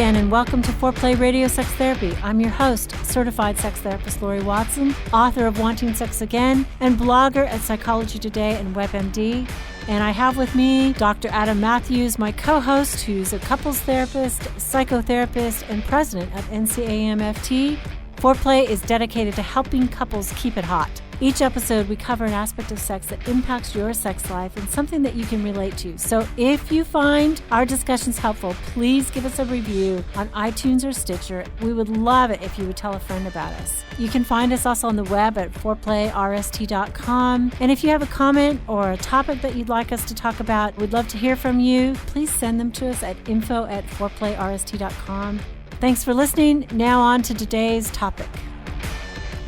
again, and welcome to Foreplay Radio Sex Therapy. I'm your host, certified sex therapist Laurie Watson, author of Wanting Sex Again, and blogger at Psychology Today and WebMD. And I have with me Dr. Adam Mathews, my co-host, who's a couples therapist, psychotherapist, and president of NCAMFT. Foreplay is dedicated to helping couples keep it hot. Each episode, we cover an aspect of sex that impacts your sex life and something that you can relate to. So if you find our discussions helpful, please give us a review on iTunes or Stitcher. We would love it if you would tell a friend about us. You can find us also on the web at foreplayrst.com. And if you have a comment or a topic that you'd like us to talk about, we'd love to hear from you. Please send them to us at info@foreplayrst.com. Thanks for listening. Now on to today's topic.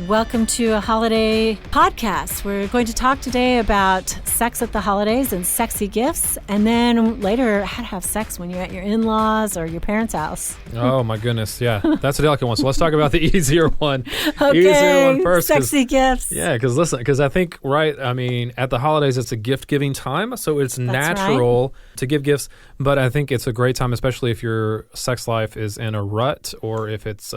Welcome to a holiday podcast. We're going to talk today about sex at the holidays and sexy gifts, and then later how to have sex when you're at your in-laws or your parents' house. Oh my goodness, yeah. That's a delicate one. So let's talk about the easier one. Okay, easier one first. Sexy gifts. Yeah, because I think, at the holidays, it's a gift-giving time, so it's natural to give gifts, but I think it's a great time, especially if your sex life is in a rut or if it's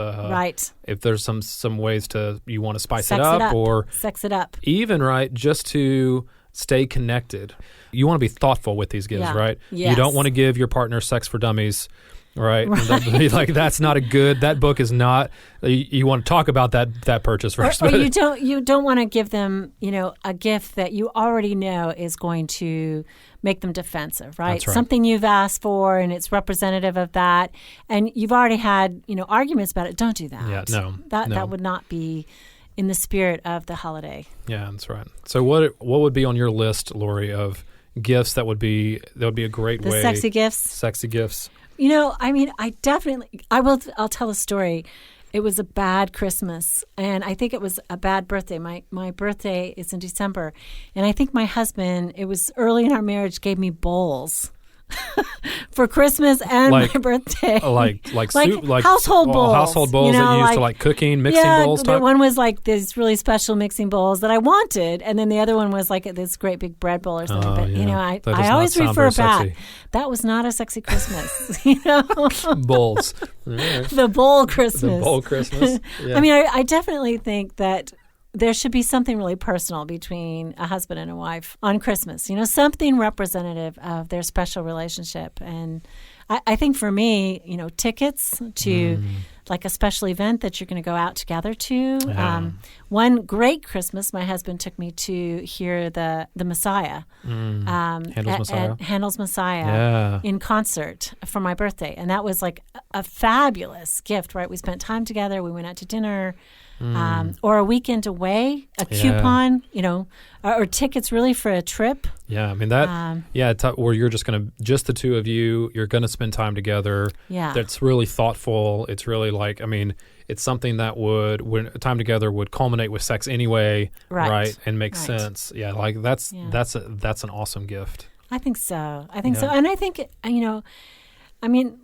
if there's some ways you want to spice it up or sex it up. Even just to stay connected. You want to be thoughtful with these gifts, right? Yes. You don't want to give your partner sex for dummies. Right. That's not a good, that book is not, you want to talk about that purchase first. Or you don't want to give them, a gift that you already know is going to make them defensive, right? That's right. Something you've asked for and it's representative of that. And you've already had, arguments about it. Don't do that. Yeah, no. That would not be in the spirit of the holiday. Yeah, that's right. So what would be on your list, Laurie, of gifts that would be a great way? Sexy gifts. Sexy gifts. I'll tell a story. It was a bad Christmas, and I think it was a bad birthday. My birthday is in December, and I think my husband, it was early in our marriage, gave me bowls for Christmas and my birthday. Like household bowls. Household bowls that you use to cooking, mixing bowls type? One was these really special mixing bowls that I wanted, and then the other one was this great big bread bowl or something. I always refer back. That was not a sexy Christmas. Bowls. Right. The bowl Christmas. The bowl Christmas. Yeah. I definitely think that there should be something really personal between a husband and a wife on Christmas, something representative of their special relationship. And I think for me, tickets to a special event that you're going to go out together to. Yeah. One great Christmas, my husband took me to hear the Messiah. Handel's Messiah in concert for my birthday. And that was a fabulous gift, right? We spent time together. We went out to dinner. Or a weekend away, a coupon, or tickets really for a trip. Yeah, where you're just the two of you, you're going to spend time together. Yeah. That's really thoughtful. It's really it's something that when time together would culminate with sex anyway, right? And make sense. Yeah, that's an awesome gift. I think so. And I think,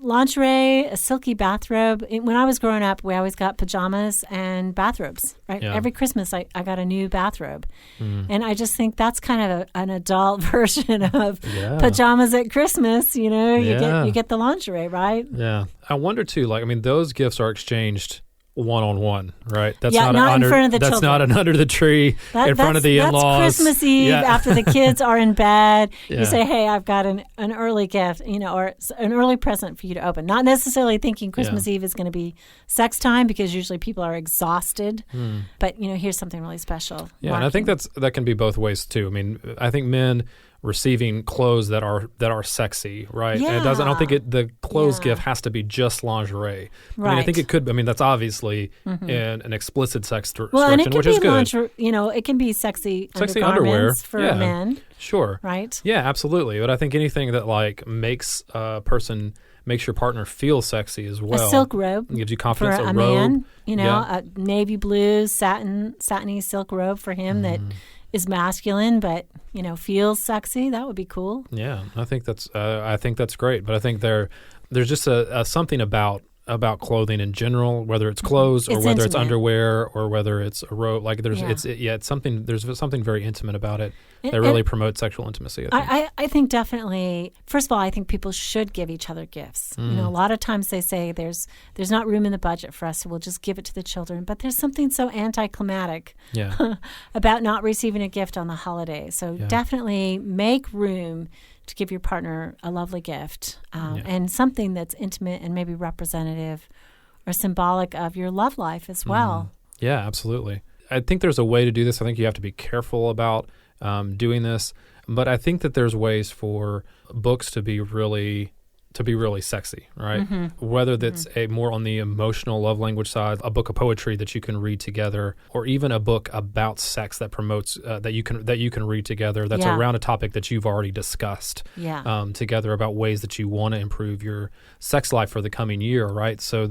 lingerie, a silky bathrobe. When I was growing up, we always got pajamas and bathrobes, right? Yeah. Every Christmas, I got a new bathrobe. And I just think that's kind of an adult version of pajamas at Christmas. You get the lingerie, right? Yeah. I wonder, too, those gifts are exchanged one-on-one, right? That's not in front of the children. That's not an under the tree in front of the in-laws. That's Christmas Eve after the kids are in bed. You say, hey, I've got an early gift, or an early present for you to open. Not necessarily thinking Christmas Eve is going to be sex time because usually people are exhausted. But, here's something really special. Yeah, and I think that can be both ways, too. I think men receiving clothes that are sexy, right? Yeah. And I don't think the clothes gift has to be just lingerie. Right. I think it could. That's obviously in an explicit sex direction, and it which be is good. It can be sexy underwear for men. Sure. Right. Yeah, absolutely. But I think anything that makes your partner feel sexy as well. A silk robe gives you confidence. For a man, a navy blue satiny silk robe for him that is masculine, but feels sexy. That would be cool. Yeah, I think that's great. But I think there's just something about about clothing in general, whether it's clothes or whether it's underwear or whether it's a robe. Like it's something. There's something very intimate about it that really promotes sexual intimacy. I think definitely. First of all, I think people should give each other gifts. You know, a lot of times they say there's not room in the budget for us, so we'll just give it to the children. But there's something so anticlimactic about not receiving a gift on the holidays. So definitely make room to give your partner a lovely gift and something that's intimate and maybe representative or symbolic of your love life as well. Yeah, absolutely. I think there's a way to do this. I think you have to be careful about doing this, but I think that there's ways for books to be really sexy, right? Whether that's a more on the emotional love language side, a book of poetry that you can read together, or even a book about sex that promotes that you can read together. That's around a topic that you've already discussed together about ways that you want to improve your sex life for the coming year, right? So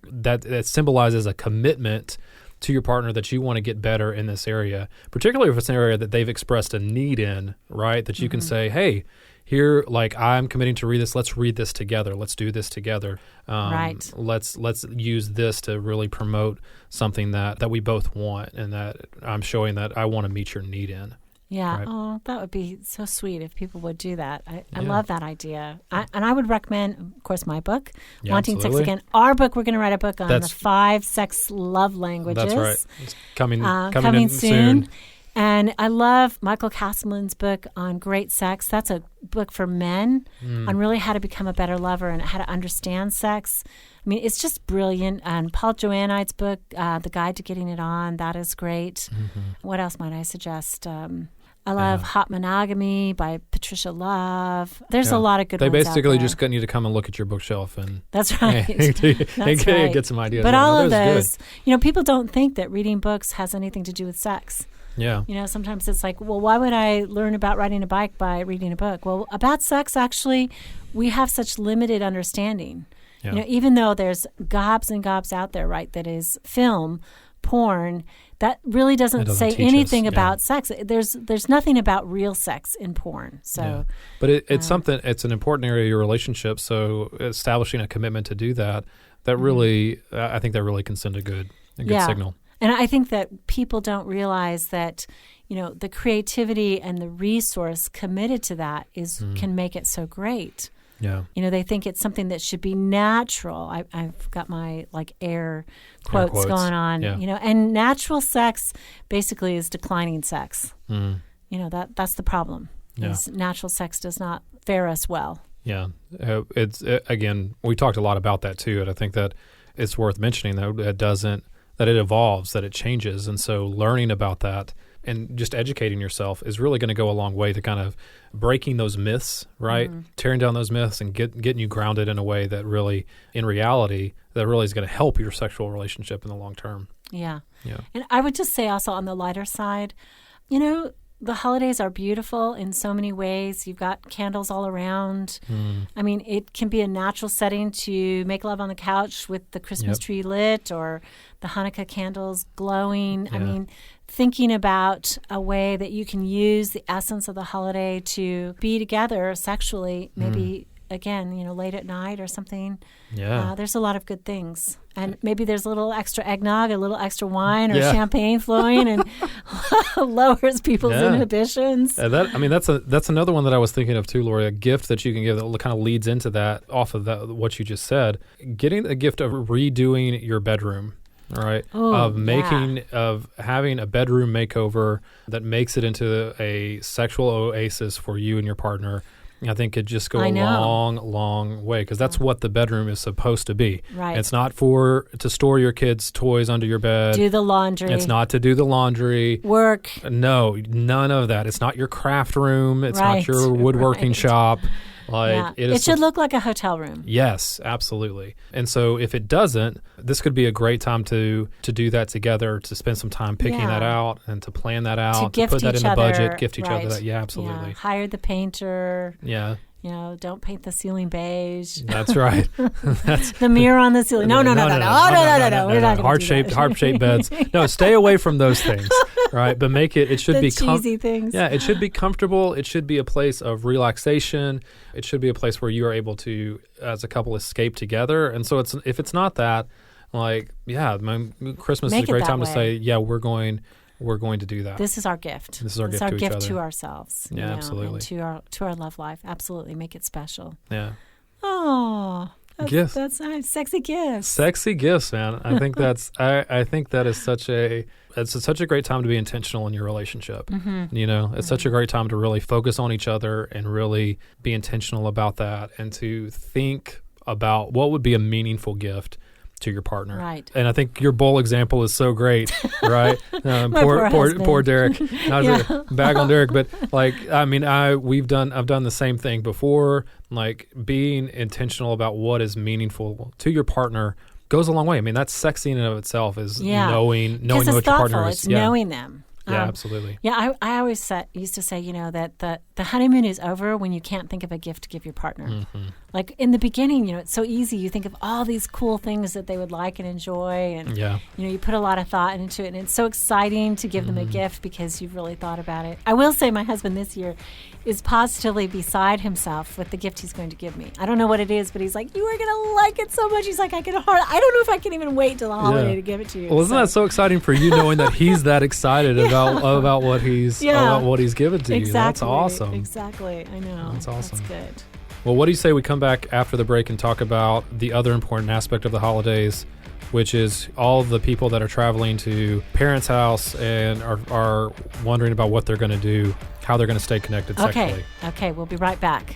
that symbolizes a commitment to your partner that you want to get better in this area, particularly if it's an area that they've expressed a need in, right? That you can say, hey, here, like, I'm committing to read this. Let's read this together. Let's do this together. Let's use this to really promote something that we both want, and that I'm showing that I want to meet your need in. Yeah. Right? Oh, that would be so sweet if people would do that. I love that idea. And I would recommend, of course, my book, Wanting Sex Again. Our book, we're going to write a book on the 5 sex love languages. That's right. It's coming in soon. And I love Michael Castleman's book on great sex. That's a book for men on really how to become a better lover and how to understand sex. I mean, it's just brilliant. And Paul Joannite's book, The Guide to Getting It On, that is great. What else might I suggest? I love Hot Monogamy by Patricia Love. There's a lot of good ones out there. They basically just need to come and look at your bookshelf and that's right. Get some ideas. But all of those, people don't think that reading books has anything to do with sex. Yeah. Sometimes it's like, well, why would I learn about riding a bike by reading a book? Well, about sex, actually, we have such limited understanding. Yeah. Even though there's gobs and gobs out there, right, that is film, porn, that really doesn't say anything about sex. There's nothing about real sex in porn. So, but it's something. It's an important area of your relationship. So establishing a commitment to do that really, I think that really can send a good signal. And I think that people don't realize that, the creativity and the resource committed to that can make it so great. Yeah. They think it's something that should be natural. I've got my air quotes going on. Yeah. And natural sex basically is declining sex. That's the problem. Yeah. Natural sex does not fare us well. Yeah. Again, we talked a lot about that too, and I think that it's worth mentioning that it evolves, that it changes. And so learning about that and just educating yourself is really going to go a long way to kind of breaking those myths, right? Tearing down those myths and getting you grounded in a way that really, in reality, that really is going to help your sexual relationship in the long term. Yeah. And I would just say also on the lighter side, the holidays are beautiful in so many ways. You've got candles all around. I mean, it can be a natural setting to make love on the couch with the Christmas tree lit or the Hanukkah candles glowing. I mean, thinking about a way that you can use the essence of the holiday to be together sexually, maybe, again, late at night or something. Yeah. There's a lot of good things. And maybe there's a little extra eggnog, a little extra wine or champagne flowing and lowers people's inhibitions. That's another one that I was thinking of too, Laurie, a gift that you can give that kind of leads into that, off of that, what you just said. Getting the gift of redoing your bedroom. All right. Of having a bedroom makeover that makes it into a sexual oasis for you and your partner. I think could just go a long, long way, because that's what the bedroom is supposed to be. Right. It's not to store your kids' toys under your bed. Do the laundry. It's not to do the laundry. Work. No, none of that. It's not your craft room. It's not your woodworking shop. It should look like a hotel room. Yes, absolutely. And so if it doesn't, this could be a great time to do that together, to spend some time picking that out and to plan that out, to put that in the budget, gift each other that. Yeah, absolutely. Yeah. Hire the painter. Yeah. Don't paint the ceiling beige. That's right. That's the mirror on the ceiling. No. We're not going to heart-shaped beds. No, stay away from those things. right? But it should be cheesy things. Yeah, it should be comfortable. It should be a place of relaxation. It should be a place where you are able to, as a couple, escape together. And so if it's not that, like, yeah, Christmas is a great time to say, yeah, we're going to do that. This is our gift. This is our gift to each other. To ourselves. Yeah, absolutely. And to our love life. Absolutely. Make it special. Yeah. Oh, gifts. That's nice. Sexy gifts. Sexy gifts, man. I think I think that is such a great time to be intentional in your relationship. Mm-hmm. It's such a great time to really focus on each other and really be intentional about that, and to think about what would be a meaningful gift to your partner. Right. And I think your bowl example is so great, right? Poor Derek. Not to bag on Derek, but I've done the same thing before. Like, being intentional about what is meaningful to your partner goes a long way. I mean, that's sexy in and of itself, is knowing what your partner is. It's knowing them. Yeah, absolutely. Yeah, I always used to say, that the honeymoon is over when you can't think of a gift to give your partner. Mm-hmm. Like, in the beginning, it's so easy. You think of all these cool things that they would like and enjoy, and you put a lot of thought into it, and it's so exciting to give them a gift because you've really thought about it. I will say my husband this year is positively beside himself with the gift he's going to give me. I don't know what it is, but he's like, you are going to like it so much. He's like, I don't know if I can even wait till the holiday to give it to you. Well, isn't that so exciting for you, knowing that he's that excited about what he's given to you? That's awesome. Exactly. I know. That's awesome. That's good. Well, what do you say we come back after the break and talk about the other important aspect of the holidays, which is all the people that are traveling to parents' house and are wondering about what they're going to do, how they're going to stay connected sexually. Okay, we'll be right back.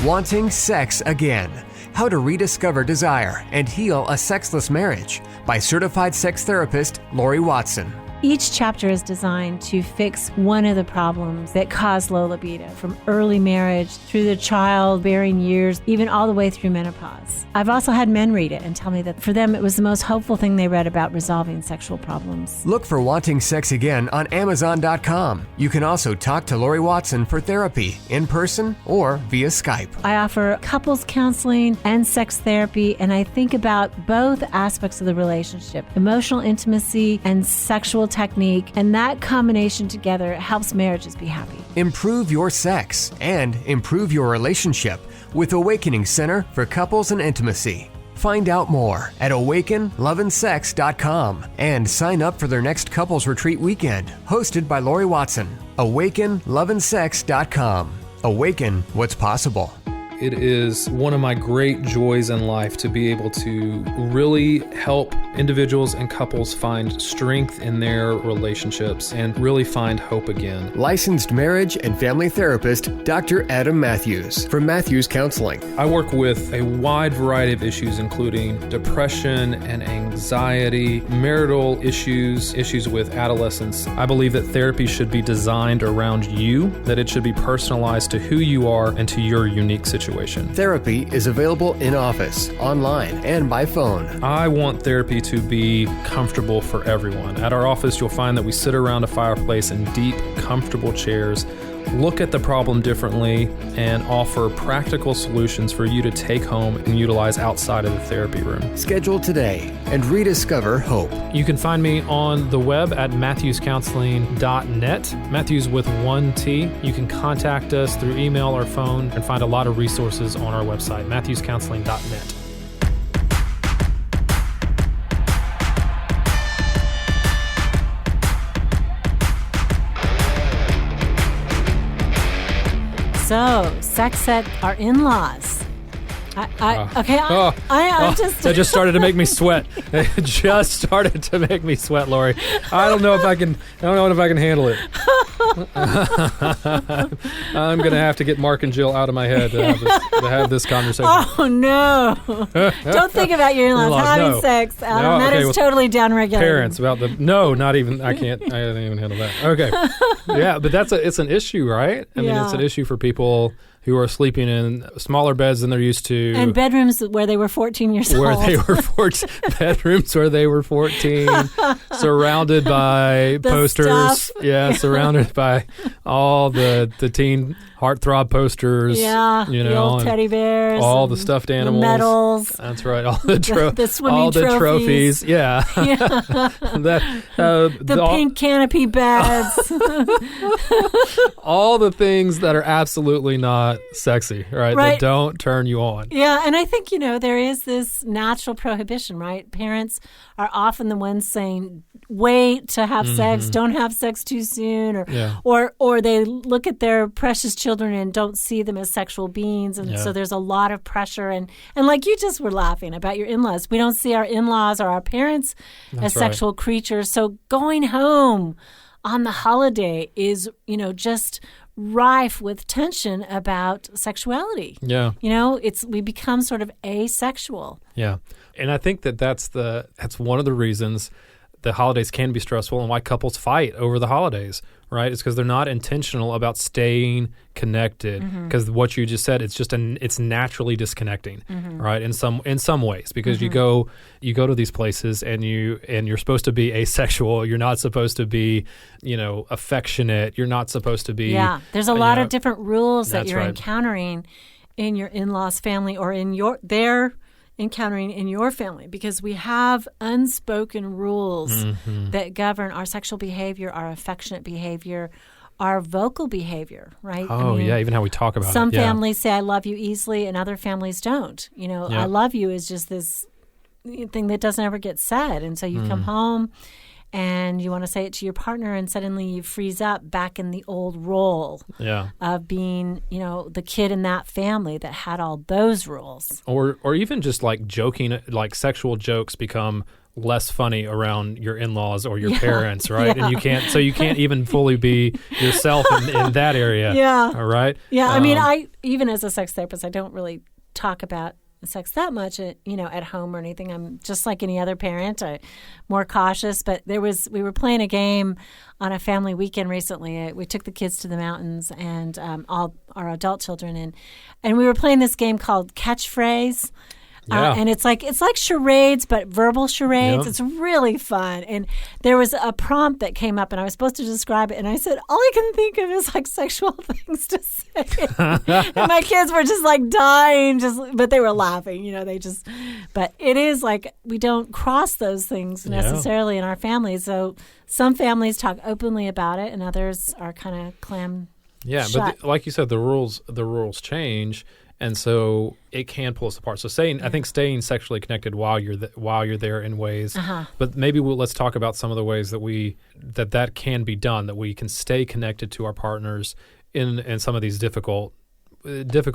Wanting Sex Again: How to Rediscover Desire and Heal a Sexless Marriage by certified sex therapist Laurie Watson. Each chapter is designed to fix one of the problems that cause low libido, from early marriage through the childbearing years, even all the way through menopause. I've also had men read it and tell me that for them it was the most hopeful thing they read about resolving sexual problems. Look for Wanting Sex Again on Amazon.com. You can also talk to Laurie Watson for therapy in person or via Skype. I offer couples counseling and sex therapy, and I think about both aspects of the relationship: emotional intimacy and sexual technique, and that combination together helps marriages be happy. Improve your sex and improve your relationship with Awakening Center for Couples and Intimacy. Find out more at awakenloveandsex.com and sign up for their next couples retreat weekend, hosted by Laurie Watson. awakenloveandsex.com. Awaken what's possible. It is one of my great joys in life to be able to really help individuals and couples find strength in their relationships and really find hope again. Licensed marriage and family therapist Dr. Adam Mathews from Mathews Counseling. I work with a wide variety of issues, including depression and anxiety, marital issues with adolescents. I believe that therapy should be designed around you, that it should be personalized to who you are and to your unique situation. Therapy is available in office, online, and by phone. I want therapy to be comfortable for everyone. At our office, you'll find that we sit around a fireplace in deep, comfortable chairs, look at the problem differently, and offer practical solutions for you to take home and utilize outside of the therapy room. Schedule today and rediscover hope. You can find me on the web at matthewscounseling.net, Matthews with 1 T. You can contact us through email or phone and find a lot of resources on our website, matthewscounseling.net. So, sex at our in-laws. That just started to make me sweat. It just started to make me sweat, Laurie. I don't know if I can handle it. I'm going to have to get Mark and Jill out of my head to have this conversation. Oh, no. Don't think about your in-laws having sex, Adam. That is totally downregulated. Parents not even, I didn't even handle that. Okay. Yeah, but it's an issue, right? I mean, it's an issue for people who are sleeping in smaller beds than they're used to. And bedrooms where they were 14 years old. Bedrooms where they were 14, surrounded by posters. Stuff. Yeah, surrounded by all the teen heartthrob posters. Yeah, the old teddy bears. All the stuffed animals. The medals. That's right. All the, the swimming all the trophies. Yeah. The pink canopy beds. All the things that are absolutely not sexy, right? That don't turn you on. Yeah, and I think, there is this natural prohibition, right? Parents are often the ones saying, wait to have sex, don't have sex too soon, or they look at their precious children and don't see them as sexual beings, and so there's a lot of pressure. And like you just were laughing about your in-laws. We don't see our in-laws or our parents as sexual creatures. So going home on the holiday is, just rife with tension about sexuality. Yeah. We become sort of asexual. Yeah. And I think that's one of the reasons the holidays can be stressful and why couples fight over the holidays, right? It's because they're not intentional about staying connected. Because what you just said, it's naturally disconnecting, right? In some ways, because you go to these places and you're supposed to be asexual. You're not supposed to be, affectionate. You're not supposed to be. Yeah, there's a lot of different rules that you're encountering in your in-laws' family or they're encountering in your family, because we have unspoken rules that govern our sexual behavior, our affectionate behavior, our vocal behavior, right? Oh, even how we talk about it. Some families say, I love you easily, and other families don't. I love you is just this thing that doesn't ever get said. And so you come home and you want to say it to your partner, and suddenly you freeze up back in the old role of being, the kid in that family that had all those rules. Or even just like joking, like sexual jokes become less funny around your in-laws or your parents, right? And you can't even fully be yourself in that area. Yeah. All right? Yeah. I even as a sex therapist, I don't really talk about sex that much, at home or anything. I'm just like any other parent, more cautious. But we were playing a game on a family weekend recently. We took the kids to the mountains and all our adult children, and we were playing this game called Catchphrase. And it's like charades, but verbal charades. Yep. It's really fun. And there was a prompt that came up, and I was supposed to describe it. And I said, all I can think of is like sexual things to say. And my kids were just like dying, but they were laughing. But it is like we don't cross those things necessarily in our families. So some families talk openly about it, and others are kind of clam shut. But like you said, the rules change. And so it can pull us apart. So I think staying sexually connected while you're there in ways. But maybe let's talk about some of the ways that can be done, that we can stay connected to our partners in some of these difficult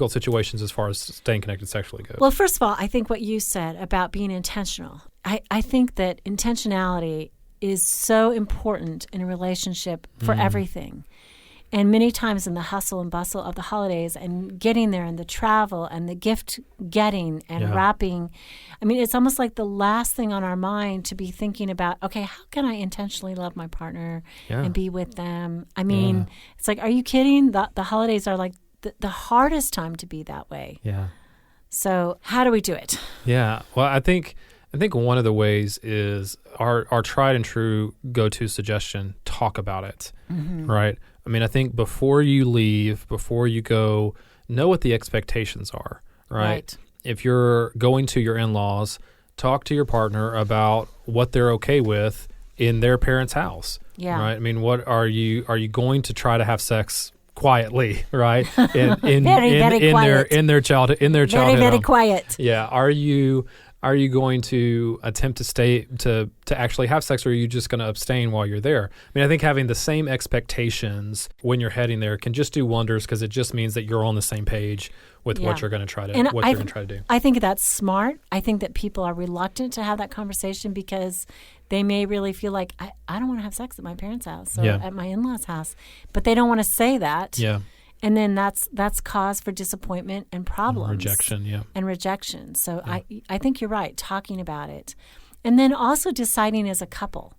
situations as far as staying connected sexually goes. Well, first of all, I think what you said about being intentional. I think that intentionality is so important in a relationship for everything. And many times in the hustle and bustle of the holidays and getting there and the travel and the gift getting and wrapping, it's almost like the last thing on our mind to be thinking about, okay, how can I intentionally love my partner and be with them? It's like, are you kidding? The holidays are like the hardest time to be that way. Yeah. So how do we do it? Yeah. Well, I think one of the ways is our tried and true go-to suggestion, talk about it, right? I think before you leave, before you go, know what the expectations are, right? If you're going to your in-laws, talk to your partner about what they're okay with in their parents' house, right? What are you going to try to have sex quietly, right? In their childhood very home. Quiet. Yeah. Are you going to attempt to stay to actually have sex, or are you just going to abstain while you're there? I think having the same expectations when you're heading there can just do wonders, because it just means that you're on the same page with what you're going to try to do. I think that's smart. I think that people are reluctant to have that conversation because they may really feel like, I don't want to have sex at my parents' house or at my in-laws' house, but they don't want to say that. Yeah. And then that's cause for disappointment and problems. And rejection. So I think you're right, talking about it. And then also deciding as a couple,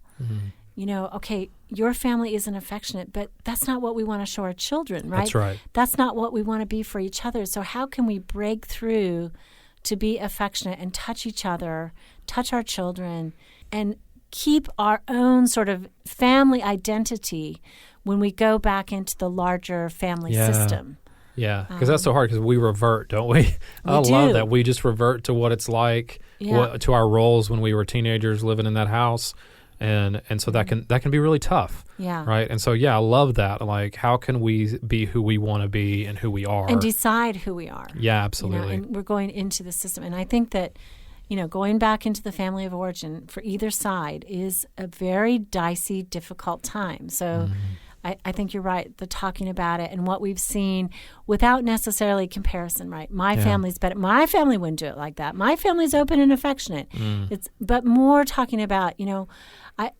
okay, your family isn't affectionate, but that's not what we want to show our children, right? That's right. That's not what we want to be for each other. So how can we break through to be affectionate and touch each other, touch our children, and keep our own sort of family identity when we go back into the larger family system? Yeah, because that's so hard because we revert, don't we? I love that. We just revert to what it's like, to our roles when we were teenagers living in that house. And so that can be really tough. Yeah. Right. And so, I love that. Like, how can we be who we want to be and who we are? And decide who we are. Yeah, absolutely. And we're going into the system. And I think that, going back into the family of origin for either side is a very dicey, difficult time. So I think you're right. The talking about it and what we've seen without necessarily comparison, right? My family's better. My family wouldn't do it like that. My family's open and affectionate. But more talking about,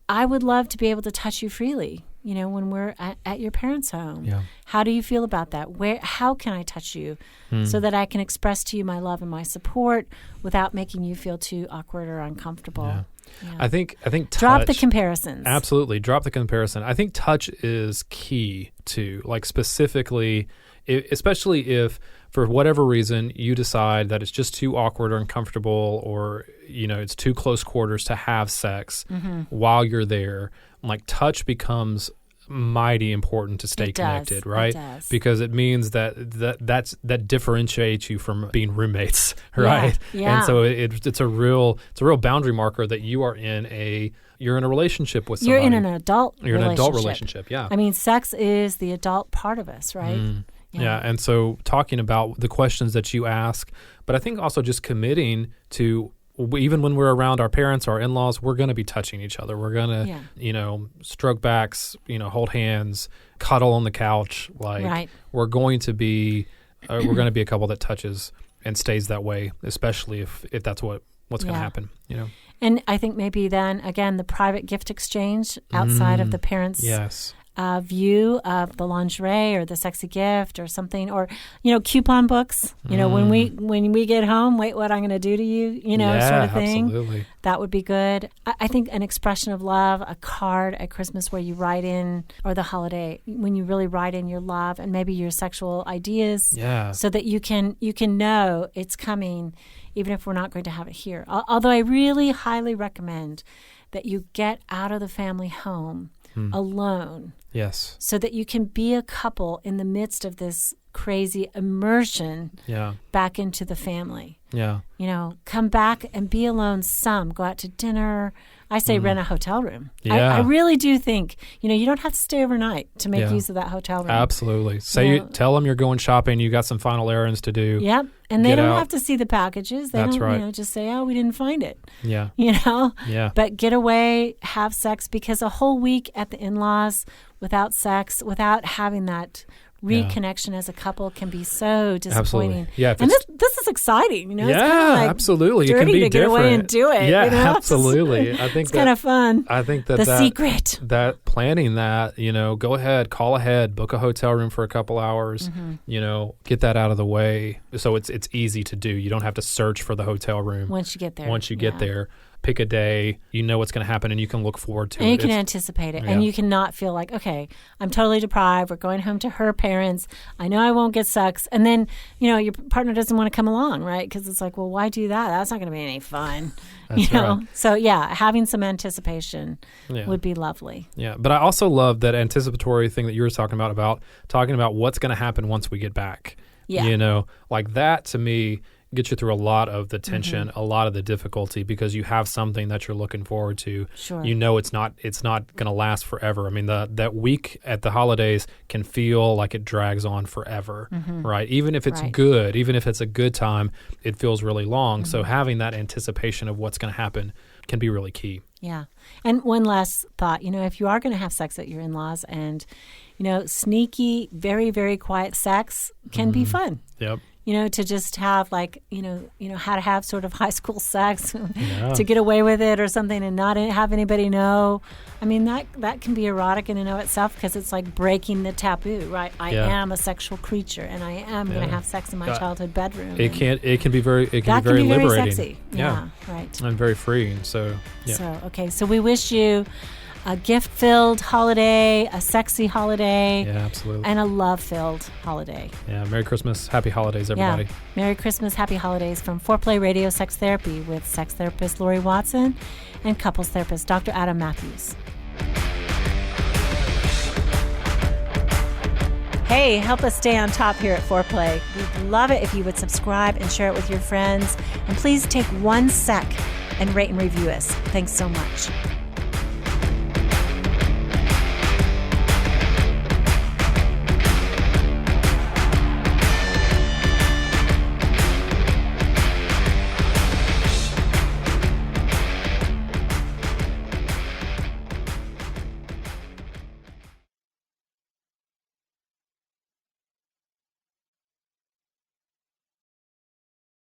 I would love to be able to touch you freely, when we're at your parents' home. Yeah. How do you feel about that? How can I touch you so that I can express to you my love and my support without making you feel too awkward or uncomfortable? Yeah. Yeah. I think touch, drop the comparisons. Absolutely, drop the comparison. I think touch is key too. Like specifically, especially if for whatever reason you decide that it's just too awkward or uncomfortable, or it's too close quarters to have sex while you're there. Like touch becomes mighty important to stay connected, right? It does. Because it means that differentiates you from being roommates, right? Yeah. And so it's a real boundary marker that you're in a relationship with somebody. You're in an adult relationship, yeah. I mean, sex is the adult part of us, right? Yeah, and so talking about the questions that you ask, but I think also just committing to, even when we're around our parents, our in-laws, we're going to be touching each other. We're going to, stroke backs, hold hands, cuddle on the couch. Like we're going to be a couple that touches and stays that way, especially if that's what's going to happen. And I think maybe then again the private gift exchange outside of the parents' view of the lingerie or the sexy gift or something, or coupon books. When we get home, wait, what I'm going to do to you, sort of thing. Absolutely. That would be good. I think an expression of love, a card at Christmas where you write in, or the holiday when you really write in your love and maybe your sexual ideas, so that you can know it's coming, even if we're not going to have it here. Although I really highly recommend that you get out of the family home alone. Yes. So that you can be a couple in the midst of this crazy immersion back into the family. Yeah. Come back and be alone some. Go out to dinner. I say rent a hotel room. Yeah. I really do think, you don't have to stay overnight to make use of that hotel room. Absolutely. Tell them you're going shopping. You got some final errands to do. Yep. And they don't have to see the packages. They That's don't, right. Just say, oh, we didn't find it. Yeah. Yeah. But get away, have sex, because a whole week at the in-laws without sex, without having that reconnection as a couple can be so disappointing. Absolutely. Yeah, and this is Yeah, exciting. It's kind of absolutely. dirty it can be to different. Get away and do it. Yeah, absolutely. I think it's kind of fun. I think that the secret. That planning that, go ahead, call ahead, book a hotel room for a couple hours, get that out of the way. So it's easy to do. You don't have to search for the hotel room. Once you get there. Pick a day, what's going to happen, and you can look forward to it. And you can anticipate it. Yeah. And you cannot feel like, okay, I'm totally deprived. We're going home to her parents. I know I won't get sex. And then, your partner doesn't want to come along, right? Because it's like, well, why do that? That's not going to be any fun. That's right. So, having some anticipation would be lovely. Yeah, but I also love that anticipatory thing that you were talking about what's going to happen once we get back. Yeah. Like that to me gets you through a lot of the tension, a lot of the difficulty, because you have something that you're looking forward to. Sure. It's not going to last forever. I mean, that week at the holidays can feel like it drags on forever, right? Even if it's good, even if it's a good time, it feels really long. So having that anticipation of what's going to happen can be really key. Yeah. And one last thought, if you are going to have sex at your in-laws, and, sneaky, very, very quiet sex can be fun. Yep. To just have how to have sort of high school sex to get away with it or something and not have anybody know. I mean, that can be erotic in and of itself, because it's like breaking the taboo, right? I am a sexual creature, and I am going to have sex in my childhood bedroom. It can be very liberating. Very sexy. Yeah, right. And very freeing. So, So we wish you a gift-filled holiday, a sexy holiday, absolutely, and a love-filled holiday. Yeah, Merry Christmas, Happy Holidays, everybody. Yeah. Merry Christmas, Happy Holidays from Foreplay Radio Sex Therapy with sex therapist Laurie Watson and couples therapist Dr. Adam Mathews. Hey, help us stay on top here at Foreplay. We'd love it if you would subscribe and share it with your friends. And please take 1 sec and rate and review us. Thanks so much.